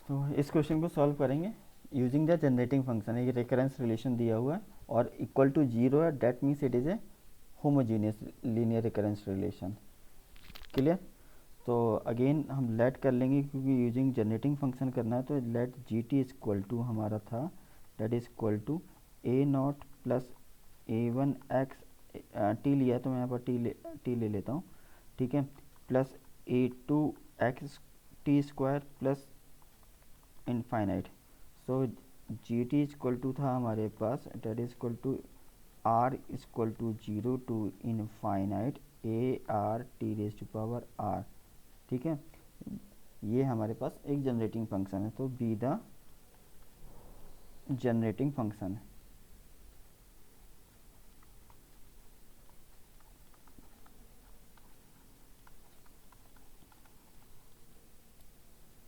तो इस क्वेश्चन को सॉल्व करेंगे यूजिंग द जनरेटिंग फंक्शन। एक रेकरेंस रिलेशन दिया हुआ है और इक्वल टू जीरो है, that means it is a homogeneous linear recurrence relation. Clear. तो अगेन हम लेट कर लेंगे क्योंकि यूजिंग जनरेटिंग फंक्शन करना है, तो let G T is equal to हमारा था that is equal to A not plus A one X, T लिया तो मैं यहाँ पर टी ले लेता हूँ, ठीक है, plus A two x t square plus infinite. So g T equal to था हमारे पास that is equal to r equal to zero to infinite A R T raise to power are. ठीक है, ये हमारे पास एक जनरेटिंग फंक्शन है, तो बी द जनरेटिंग फंक्शन है।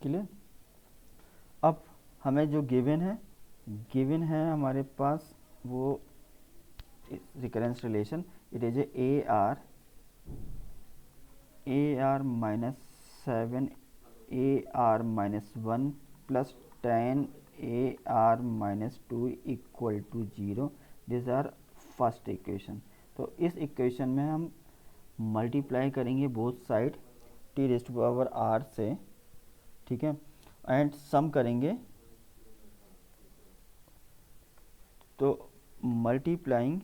क्लियर। अब हमें जो गिवन है हमारे पास वो recurrence relation, it is A R minus 7 A R minus 1 plus 10 A R minus 2 equal to 0। This our first equation. तो इस इक्वेशन में हम मल्टीप्लाई करेंगे both side T raise to power R से, ठीक है, एंड सम करेंगे। तो multiplying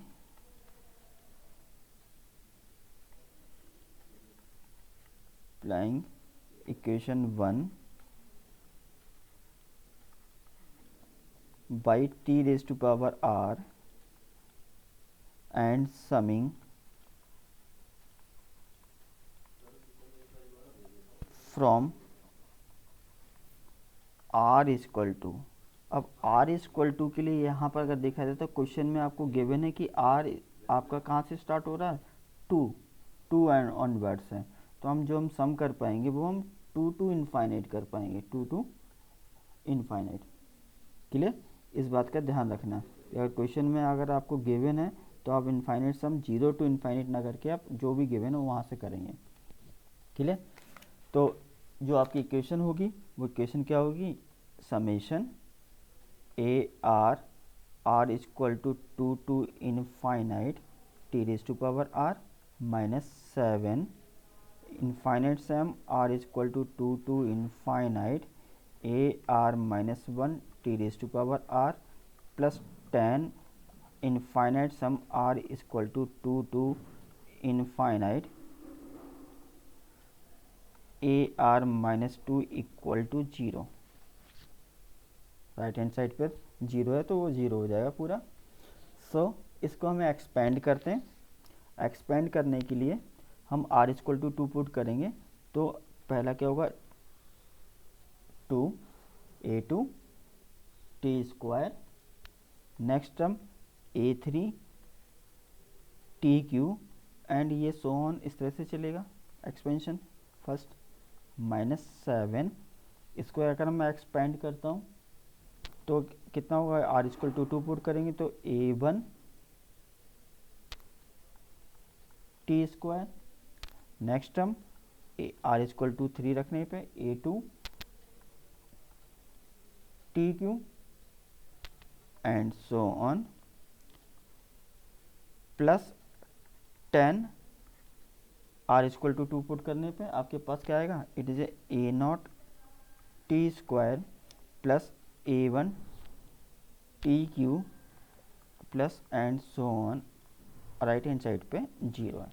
equation 1 by t raised to power r and summing from r equal to. अब r इक्वल टू के लिए यहाँ पर अगर देखा जाए तो क्वेश्चन में आपको गिवन है कि r आपका कहाँ से स्टार्ट हो रहा है, टू एंड ऑनवर्ड्स है। तो हम सम कर पाएंगे वो हम टू इनफाइनाइट कर पाएंगे, टू इनफाइनाइट। क्लियर। इस बात का ध्यान रखना, अगर क्वेश्चन में अगर आपको गिवन है तो आप infinite sum zero to infinite ना करके आप जो भी गिवन है वहाँ से करेंगे। क्लियर। तो जो आपकी इक्वेशन होगी वो इक्वेशन क्या होगी, summation A R equal to to infinite T raise to power R minus 7 infinite sum R equal to infinite A R minus 1 T raise to power R plus 10 infinite sum R equal to infinite A R minus 2 equal to 0। Right hand side पर 0 है तो वो 0 हो जाएगा पूरा। सो इसको हमें expand करते हैं। एक्सपेंड करने के लिए हम आर इक्वल टू पुट करेंगे, तो पहला क्या होगा, a two T square, next term a three T cube, and ये सो ऑन इस तरह से चलेगा एक्सपेंशन फर्स्ट माइनस 7। इसको अगर मैं एक्सपेंड करता हूँ तो कितना होगा, आर इक्वल टू पुट करेंगे तो a one t square, next term r equal to 3 रखने पे a two t cube and so on plus 10 r equal to put करने पे आपके पास क्या आएगा, it is A naught t square plus A one t cube plus and so on, right hand side पे 0 है।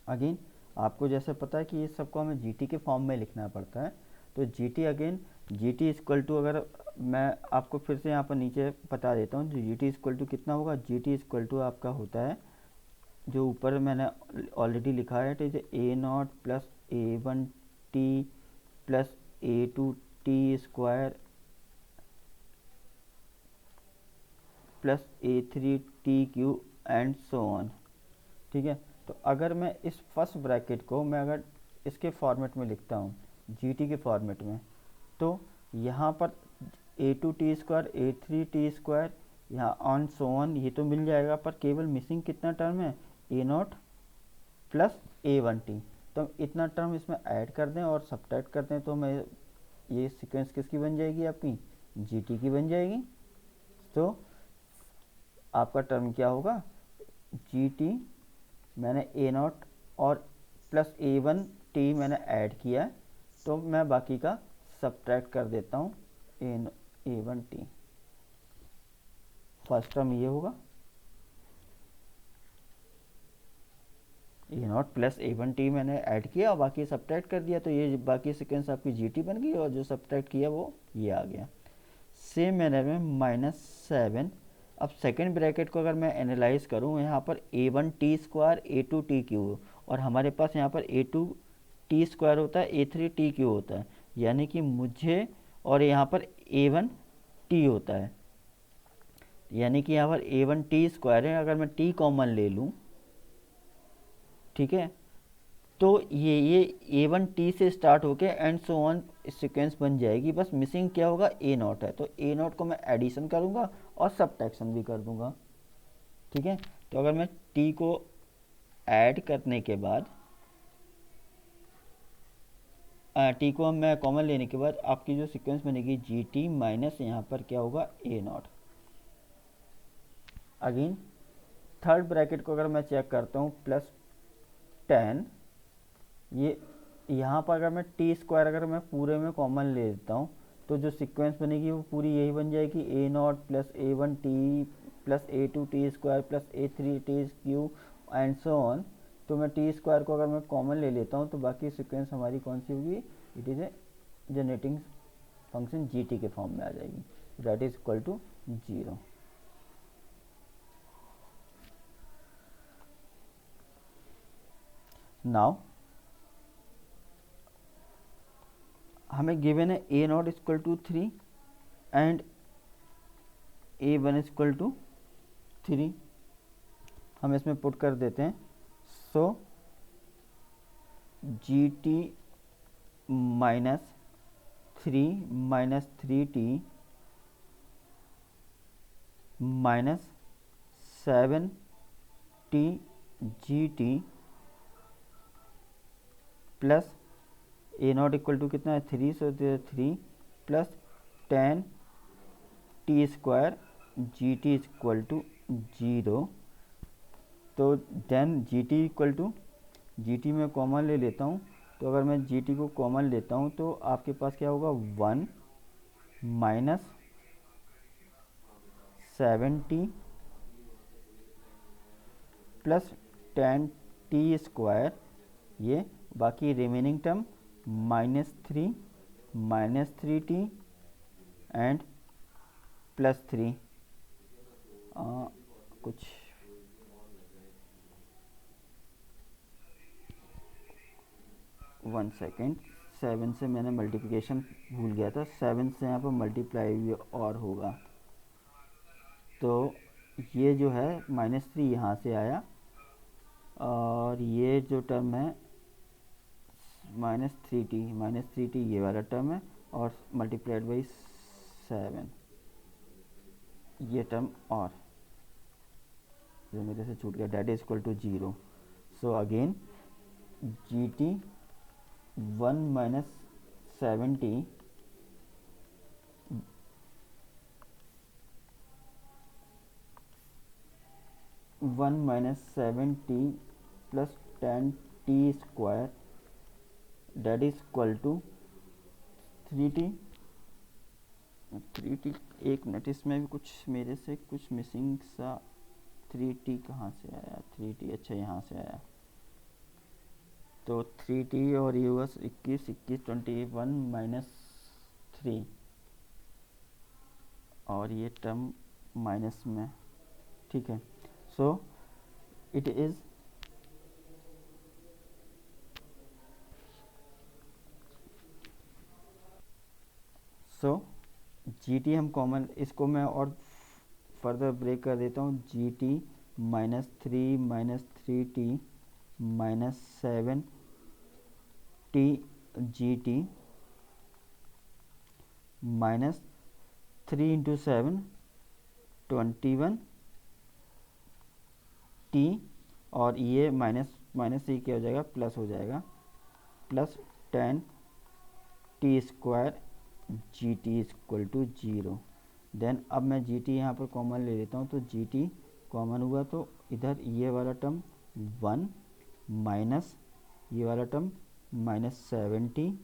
अगेन आपको जैसे पता है कि ये सबको हमें जीटी के फॉर्म में लिखना पड़ता है, तो GT again GT equal to, अगर मैं आपको फिर से यहाँ पर नीचे बता देता हूँ, जो जीटी इक्वल टू कितना होगा, जीटी इक्वल टू आपका होता है जो ऊपर मैंने ऑलरेडी लिखा है, it is A not plus A one T plus A two T square plus A three T cube and so on. ठीक है, तो अगर मैं इस फर्स्ट ब्रैकेट को मैं अगर इसके फॉर्मेट में लिखता हूँ, जीटी के फॉर्मेट में, तो यहाँ पर a two T square a three t square यहाँ ऑन सो ऑन ये तो मिल जाएगा, पर केवल मिसिंग कितना टर्म है, a not plus A one t. तो इतना टर्म इसमें ऐड कर दें और सब्ट्रैक्ट कर दें तो हमें ये सीक्वेंस किसकी बन जाएगी, आपकी जी टी की बन जाएगी। तो आपका टर्म क्या होगा, जी टी मैंने ए नॉट और प्लस ए वन टी मैंने ऐड किया है, तो मैं बाकी का सब्ट्रैक्ट कर देता हूँ, a one t. First term ये होगा a not plus A one t मैंने ऐड किया और बाकी सब्ट्रैक्ट कर दिया, तो ये बाकी सीक्वेंस आपकी जी टी बन गई और जो सब्ट्रैक्ट किया वो ये आ गया। सेम मैनर में -7, अब सेकेंड ब्रैकेट को अगर मैं एनालाइज करूँ, यहाँ पर a one t square a two t cube और हमारे पास यहाँ पर ए टू टी स्क्वायर होता है, ए थ्री टी क्यू होता है, यानी कि मुझे, और यहाँ पर ए वन टी होता है, यानी कि यहाँ पर ए वन टी स्क्वायर है, अगर मैं टी कॉमन ले लूँ, ठीक है, तो ये ए वन टी से स्टार्ट होके एंड सो ऑन सीक्वेंस बन जाएगी। बस मिसिंग क्या होगा, ए नॉट है, तो ए नॉट को मैं एडिशन करूँगा और सब्ट्रैक्शन भी कर दूंगा, ठीक है। तो अगर मैं टी को ऐड करने के बाद, टी को मैं कॉमन लेने के बाद आपकी जो सीक्वेंस बनेगी जी टी माइनस यहाँ पर क्या होगा, a not. Again third bracket को अगर मैं चेक करता हूँ, +10, ये यहाँ पर अगर मैं टी स्क्वायर अगर मैं पूरे में कॉमन ले लेता हूँ, तो जो सीक्वेंस बनेगी वो पूरी यही बन जाएगी, a not plus A one T plus A two T square plus A three T cube and so on. तो मैं टी स्क्वायर को अगर मैं कॉमन ले लेता हूँ तो बाकी सीक्वेंस हमारी कौन सी होगी, it is a generating function g t के फॉर्म में आ जाएगी, that is equal to 0। Now हमें गिवन है a naught equal to 3 and a one equal to 3, हम इसमें पुट कर देते हैं। So g t -3 -7 t g t plus a naught equal to कितना है 3, so 3 plus 10 T square G T equal to 0। तो then G T equal to, G T में common ले लेता हूँ, तो अगर मैं जी टी को कॉमन लेता हूँ तो आपके पास क्या होगा, 1 -7 प्लस 10 टी स्क्वायर, ये बाकी रिमेनिंग टर्म -3 टी एंड +3, कुछ 1 सेकेंड, 7 से मैंने मल्टीप्लिकेशन भूल गया था, 7 से यहाँ पर मल्टीप्लाई भी और होगा, तो ये जो है -3 यहाँ से आया और ये जो टर्म है -3t ये वाला टर्म है और मल्टीप्लाइड बाई 7 ये टर्म और जो मेरे से छूट गया, that is equal to 0। So again ji T 1 -7t plus 10 T square that is equal to 3t। एक मिनट, इसमें भी कुछ मेरे से कुछ मिसिंग सा, 3t कहाँ से आया, 3t अच्छा यहाँ से आया, तो 3t और ये हुआ 21 21 -3 और ये टर्म माइनस में, ठीक है। So it is G T हम कॉमन, इसको मैं और फर्दर ब्रेक कर देता हूँ, जी t -3 T -7 t g t -3 into 7 21 T और ये माइनस माइनस से क्या हो जाएगा, प्लस हो जाएगा, plus 10 T square G T is equal to 0। Then अब मैं जी टी यहाँ पर कॉमन ले लेता हूँ, तो जी टी कॉमन हुआ तो इधर ये वाला टर्म 1 माइनस ये वाला टर्म -70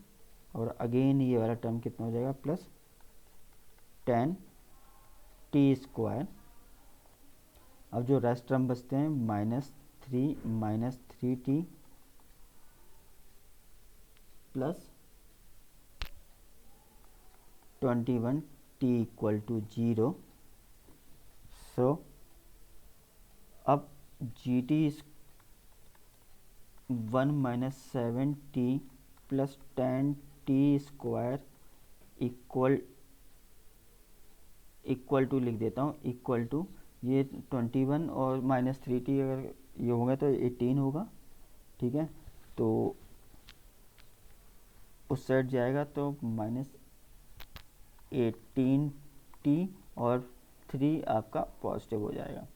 और अगेन ये वाला टर्म कितना हो जाएगा प्लस 10 टी स्क्वायर। अब जो रेस्ट टर्म बचते हैं -3 T plus 21 T equal to 0। So अब G T is 1 -7 T plus 10 T square equal to लिख देता हूँ, इक्वल टू ये 21 और -3 टी अगर ये होगा तो 18 होगा, ठीक है। तो उस साइड जाएगा तो -18 टी और 3 आपका पॉजिटिव हो जाएगा।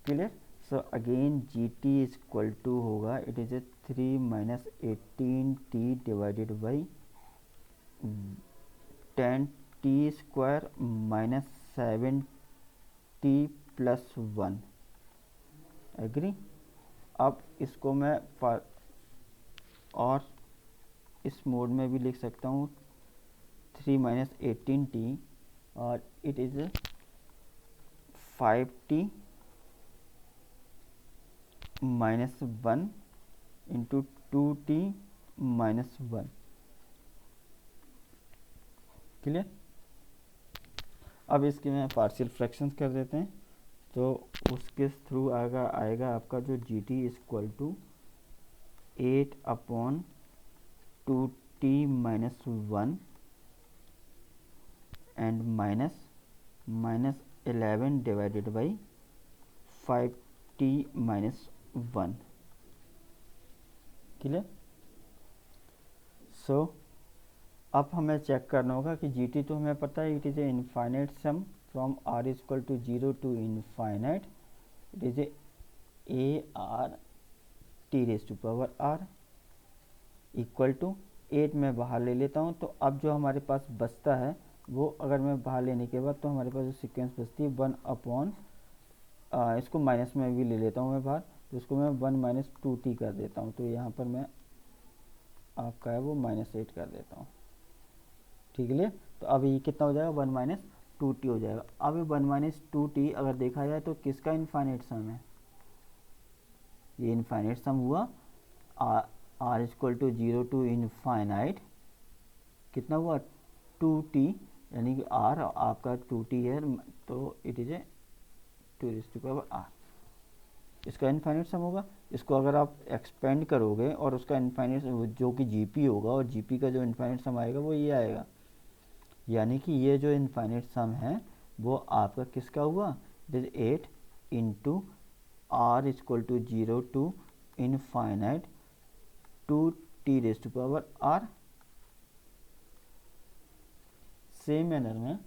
Clear. So again G T is equal to होगा, it is a 3 -18 t divided by 10 T square -7 T plus 1। Agree. अब इसको मैं और इस मोड में भी लिख सकता हूँ 3 -18 टी और it is 5 T -1 into 2 T -1। Clear. अब इसके मैं पार्शियल फ्रैक्शंस कर देते हैं, तो उसके थ्रू आएगा आपका जो g T is equal to 8/2t -1 and -11 divided by 5t -1। Clear. So अब हमें चेक करना होगा कि जी टी तो हमें पता है, it is a infinite sum from R is equal to 0 to infinite, it is A R T raise to power R equal to 8 में बाहर ले लेता हूँ। तो अब जो हमारे पास बचता है वो अगर मैं बाहर लेने के बाद तो हमारे पास जो सीक्वेंस बचती है 1/, इसको माइनस में भी ले लेता हूँ मैं बाहर, तो इसको मैं 1 -2t कर देता हूँ। तो यहाँ पर मैं आपका है वो -8 कर देता हूँ, ठीक है। तो अब ये कितना हो जाएगा 1 -2t हो जाएगा। अब ये 1 -2t अगर देखा जाए तो किसका इनफाइनाइट सम है, ये इनफाइनाइट सम हुआ R equal to 0 to infinite कितना हुआ 2t, यानी कि आर आपका 2t है, तो इट इज ए 2r, इसका इनफाइनाइट सम होगा। इसको अगर आप एक्सपेंड करोगे और उसका इनफाइनाइट जो कि जीपी होगा, और जीपी का जो इनफाइनाइट सम आएगा वो ये आएगा, यानी कि ये जो इनफाइनाइट सम है वो आपका किसका हुआ, it is 8 into R equal to 0 to infinite 2t raise to power r। Same manner में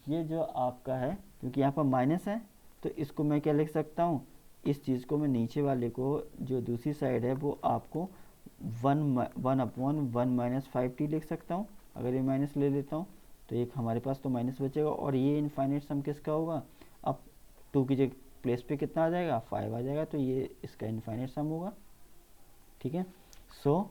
ये जो आपका है, क्योंकि यहाँ पर माइनस है तो इसको मैं क्या लिख सकता हूँ, इस चीज़ को मैं नीचे वाले को जो दूसरी साइड है वो आपको 1/1 -5t लिख सकता हूँ। अगर ये माइनस ले लेता हूँ तो एक हमारे पास तो माइनस बचेगा, और ये इनफाइनाइट सम किसका होगा, अब 2 की जगह प्लेस पे कितना आ जाएगा 5 आ जाएगा, तो ये इसका इनफाइनाइट सम होगा, ठीक है। सो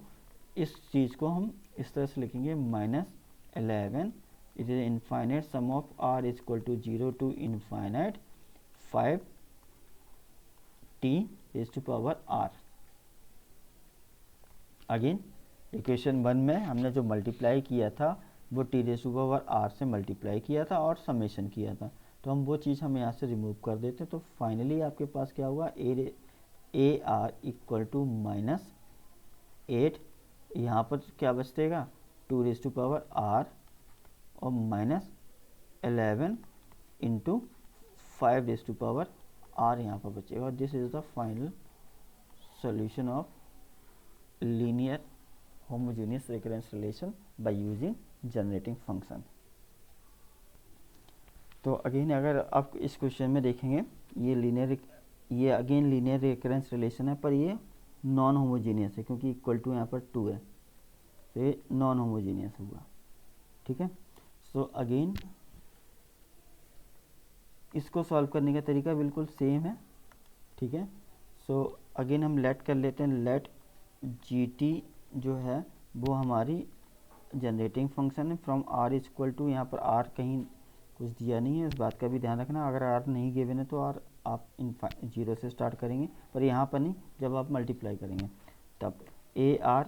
इस चीज़ को हम इस तरह से लिखेंगे -11, it is infinite sum of r is equal to 0 to infinite 5t raised to power r। अगेन इक्वेशन 1 में हमने जो मल्टीप्लाई किया था वो t raise to power r से मल्टीप्लाई किया था और समेशन किया था, तो हम वो चीज़ हम यहाँ से रिमूव कर देते। तो फाइनली आपके पास क्या हुआ, ए आर इक्वल टू -8, यहाँ पर क्या बचतेगा 2 रेज़ टू पावर r और -11 into 5 raise to power r यहाँ पर बचेगा, और this is the final solution of linear homogeneous recurrence relation by using generating function. तो अगेन अगर आप इस क्वेश्चन में देखेंगे ये अगेन लीनियर रिकरेंस रिलेशन है, पर ये नॉन होमोजेनियस है क्योंकि इक्वल टू यहाँ पर 2 है, तो ये नॉन होमोजीनियस हुआ। ठीक है, सो अगेन इसको सॉल्व करने का तरीका बिल्कुल सेम है। ठीक है, सो अगेन हम लेट कर लेते हैं, लेट जी टी जो है वो हमारी जनरेटिंग फंक्शन है from R is equal to, यहाँ पर आर कहीं कुछ दिया नहीं है, इस बात का भी ध्यान रखना। अगर आर नहीं गिवन है तो आर आप जीरो से स्टार्ट करेंगे, पर यहाँ पर नहीं, जब आप मल्टीप्लाई करेंगे तब A are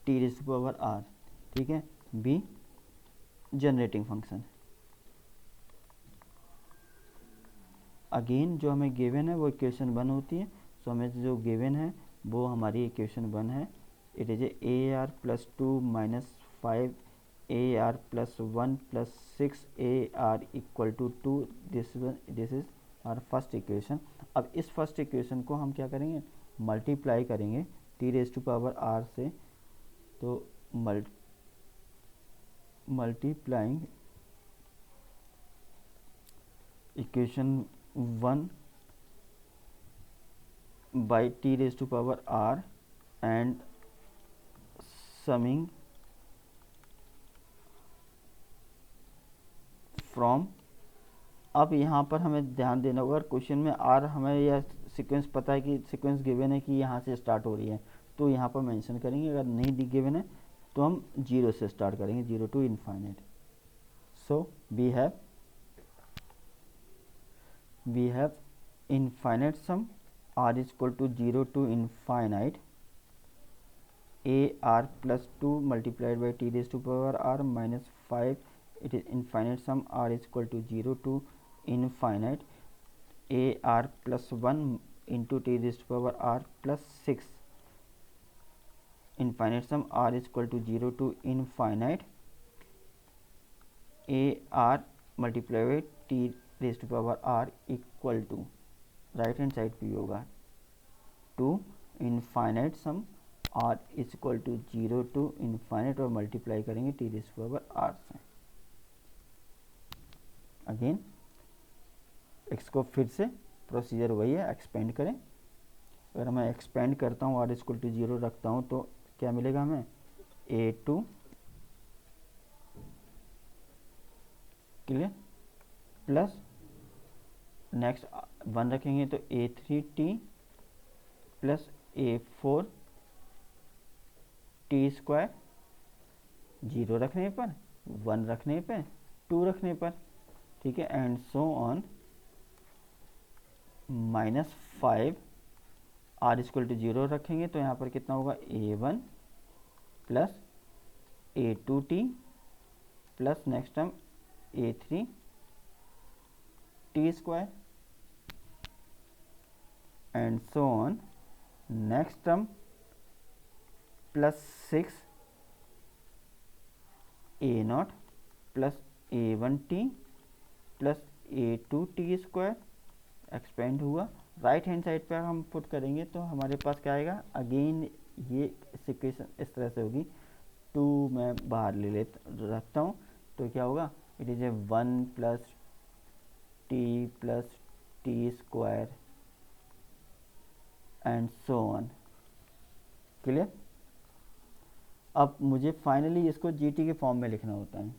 T raise to power are. ठीक है, बी जनरेटिंग फंक्शन। अगेन जो हमें गिवन है वो इक्वेशन 1 होती है, सो हमें जो गिवन है वो हमारी इक्वेशन 1 है। It is A R plus 2 minus 5 A R plus 1 plus 6 A R equal to 2। This is our first equation. अब इस फर्स्ट इक्वेशन को हम क्या करेंगे, मल्टीप्लाई करेंगे T raise to power R से। तो multiplying equation 1 by t raised to power r and summing from। अब यहाँ पर हमें ध्यान देना होगा, क्वेश्चन में आर हमें यह सीक्वेंस पता है कि सीक्वेंस गिवन है कि यहाँ से स्टार्ट हो रही है, तो यहाँ पर मेंशन करेंगे। अगर नहीं गिवन है तो हम जीरो से स्टार्ट करेंगे, zero to infinite. So we have infinite sum r is equal to 0 to infinite a r plus 2 multiplied by t raised to power r minus 5, it is infinite sum r is equal to 0 to infinite a r plus 1 into t raised to power r plus 6, infinite sum r is equal to 0 to infinite a r multiplied by t raised to power r equal to, right hand side पे होगा to infinite sum R is equal to 0 to infinite, और multiply करेंगे T raise to power R से। Again इसको फिर से procedure वही है, एक्सपेंड करें। अगर मैं एक्सपेंड करता हूँ आर इज इक्वल टू 0 रखता हूँ तो क्या मिलेगा हमें, a2 क्लियर प्लस नेक्स्ट 1 रखेंगे तो a3t plus a4 T square, 0 रखने पर, 1 रखने पर, 2 रखने पर। ठीक है, and so on minus 5 R equal to 0 रखेंगे तो यहाँ पर कितना होगा, a1 plus a2t plus next term a3 T square and so on, next term plus 6 a0 plus a1t plus a2t square, expand हुआ। राइट हैंड साइड पर हम put करेंगे तो हमारे पास क्या आएगा, अगेन ये इक्वेशन इस तरह से होगी। 2 मैं बाहर ले रखता हूँ तो क्या होगा, it is A 1 plus T square and so on. Clear. अब मुझे फाइनली इसको जीटी के फॉर्म में लिखना होता है,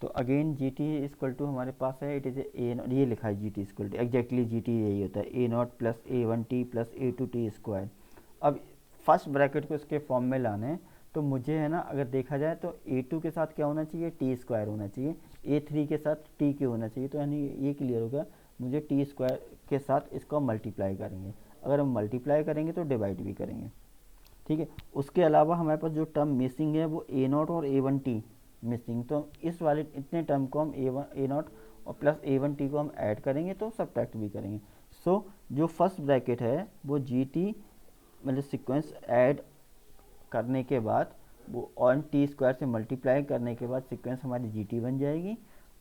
तो अगेन जीटी इक्वल टू हमारे पास है, इट इज ए नॉट, ये लिखा है g t equal to, exactly g t यही होता है, a not plus a1t plus a2t square. अब फर्स्ट ब्रैकेट को इसके फॉर्म में लाना है तो मुझे है ना, अगर देखा जाए तो a2 के साथ क्या होना चाहिए, टी स्क्वायर होना चाहिए, a3 के साथ टी के होना चाहिए। तो यानी ये क्लियर होगा, मुझे टी स्क्वायर के साथ इसको मल्टीप्लाई करेंगे, अगर हम मल्टीप्लाई करेंगे तो डिवाइड भी करेंगे। ठीक है, उसके अलावा हमारे पास जो टर्म मिसिंग है वो a0 और a1t मिसिंग, तो इस वाले इतने टर्म को हम a0 और प्लस a1t को हम ऐड करेंगे तो सब्ट्रैक्ट भी करेंगे। सो जो फर्स्ट ब्रैकेट है वो gt मतलब सीक्वेंस ऐड करने के बाद वो ऑन टी स्क्वायर से मल्टीप्लाई करने के बाद सीक्वेंस हमारी gt बन जाएगी।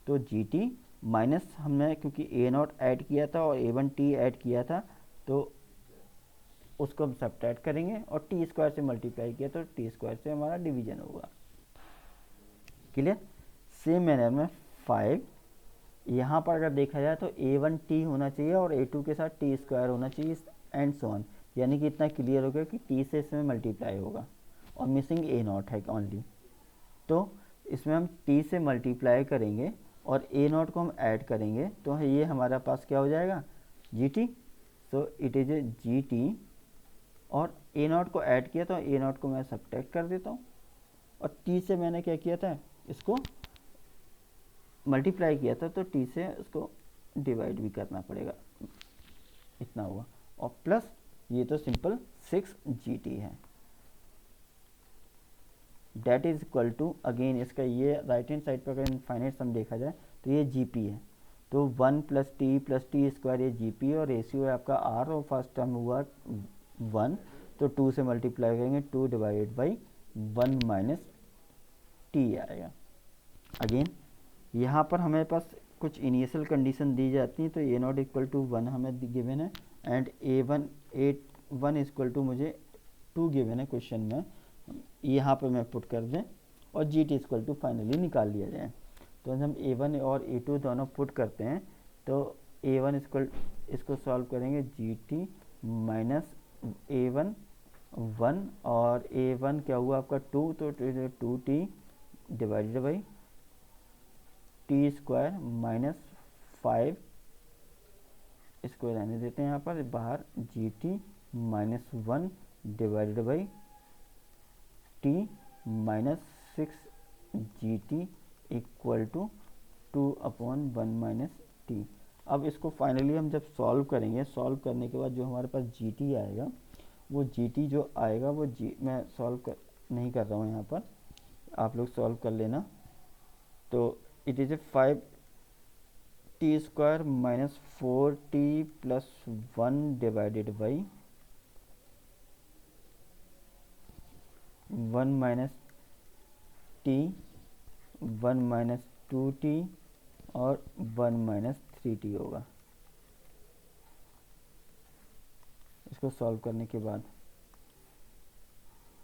तो gt माइनस हमने क्योंकि a0 ऐड किया था और a1t ऐड किया था तो उसको हम सब्ट्रैक्ट करेंगे, और टी स्क्वायर से मल्टीप्लाई किया तो टी स्क्वायर से हमारा डिवीजन होगा। क्लियर। सेम मैनर में 5 यहाँ पर अगर देखा जाए तो a1t होना चाहिए और a2 के साथ टी स्क्वायर होना चाहिए एंड सो ऑन, यानी कि इतना क्लियर हो गया कि t से इसमें मल्टीप्लाई होगा और मिसिंग ए नॉट है ओनली। तो इसमें हम टी से मल्टीप्लाई करेंगे और ए नॉट को हम ऐड करेंगे, तो ये हमारे पास क्या हो जाएगा, G T. So it is A G T, और ए नॉट को ऐड किया तो ए नॉट को मैं सब्ट्रैक्ट कर देता हूँ, और टी से मैंने क्या किया था, इसको मल्टीप्लाई किया था, तो टी से उसको डिवाइड भी करना पड़ेगा, इतना हुआ। और प्लस ये तो सिंपल 6 GT है, that is equal to, again इसका ये राइट हैंड साइड पर अगर इनफाइनाइट सम देखा जाए तो ये GP है, तो 1 + t स्क्वायर ये GP, और रेशियो है आपका R, और फर्स्ट टर्म हुआ 1, तो 2 से मल्टीप्लाई करेंगे, 2 डिवाइडेड बाई 1 - t आएगा। अगेन यहाँ पर हमारे पास कुछ इनिशियल कंडीशन दी जाती हैं, तो ए नॉट इक्वल टू 1 हमें गिवन है, एंड A1 इक्वल टू मुझे 2 गिवन है क्वेश्चन में, यहाँ पे मैं पुट कर दें, और GT इक्वल टू फाइनली निकाल लिया जाए। तो हम A1 और A2 दोनों पुट करते हैं, तो A1 इक्वल, इसको सॉल्व करेंगे, GT माइनस A1 1, और A1 क्या हुआ आपका 2, तो 2t divided by T square minus 5, इसको रहने देते हैं यहाँ पर बाहर, GT minus 1 divided by T minus 6 GT equal to 2/1 - t। अब इसको फाइनली हम जब सॉल्व करेंगे, सॉल्व करने के बाद जो हमारे पास GT आएगा, वो GT जो आएगा वो मैं सॉल्व नहीं कर रहा हूँ यहाँ पर, आप लोग सॉल्व कर लेना। तो it is A 5t square minus 4t plus 1 divided by 1 minus t, 1 minus 2t, और 1 माइनस 3t होगा, इसको सॉल्व करने के बाद।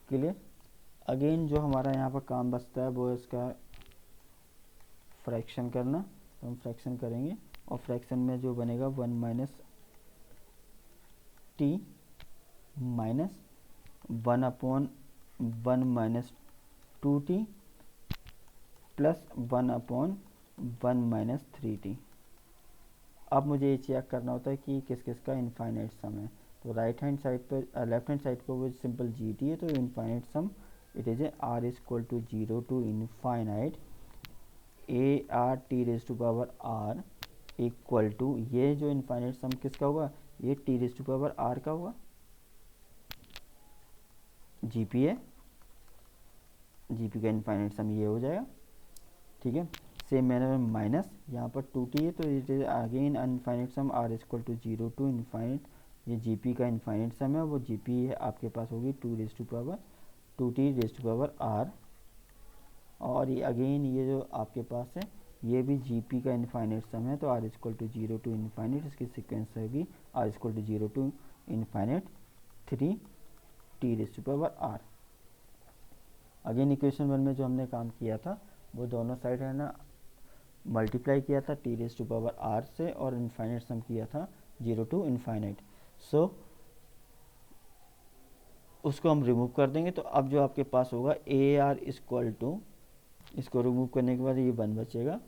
क्लियर। अगेन जो हमारा यहाँ पर काम बचता है वो इसका फ्रैक्शन करना, तो हम फ्रैक्शन करेंगे, और फ्रैक्शन में जो बनेगा 1 minus T minus 1/1 minus 2t plus 1/1 minus 3t। अब मुझे ये चेक करना होता है कि किस किस का इनफाइनाइट सम है, तो राइट हैंड साइड पर लेफ्ट हैंड साइड पर वो सिंपल GT है, तो infinite sum it is A R equal to 0 to infinite AR(t⁻r) equal to, ये जो इनफाइनाइट सम किसका हुआ, ये t⁻r का हुआ, GP है, GP का इनफाइनाइट सम ये हो जाएगा, ठीक है। सेम मैनर में माइनस यहाँ पर 2t है, तो it is again infinite sum R equal to 0 to infinite, ये GP का इनफाइनाइट सम है, वो GP है आपके पास होगी 2t⁻r, और ये अगेन ये जो आपके पास है ये भी GP का इनफाइनाइट सम है, तो R equal to 0 to infinite, इसकी सीक्वेंस होगी R equal to 0 to infinite 3t⁻r। Again equation 1 में जो हमने काम किया था वो दोनों साइड है ना मल्टीप्लाई किया था t⁻r से, और इनफाइनाइट सम किया था 0 टू इनफाइनाइट, सो उसको हम रिमूव कर देंगे। तो अब जो आपके पास होगा AR इक्वल टू, इसको रिमूव करने के बाद ये 1 बचेगा,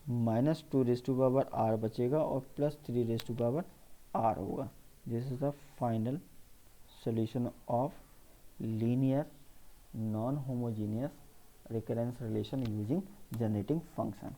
माइनस 2⁻r बचेगा, और प्लस 3⁻r होगा। This is the final solution of linear non homogeneous recurrence relation using generating function.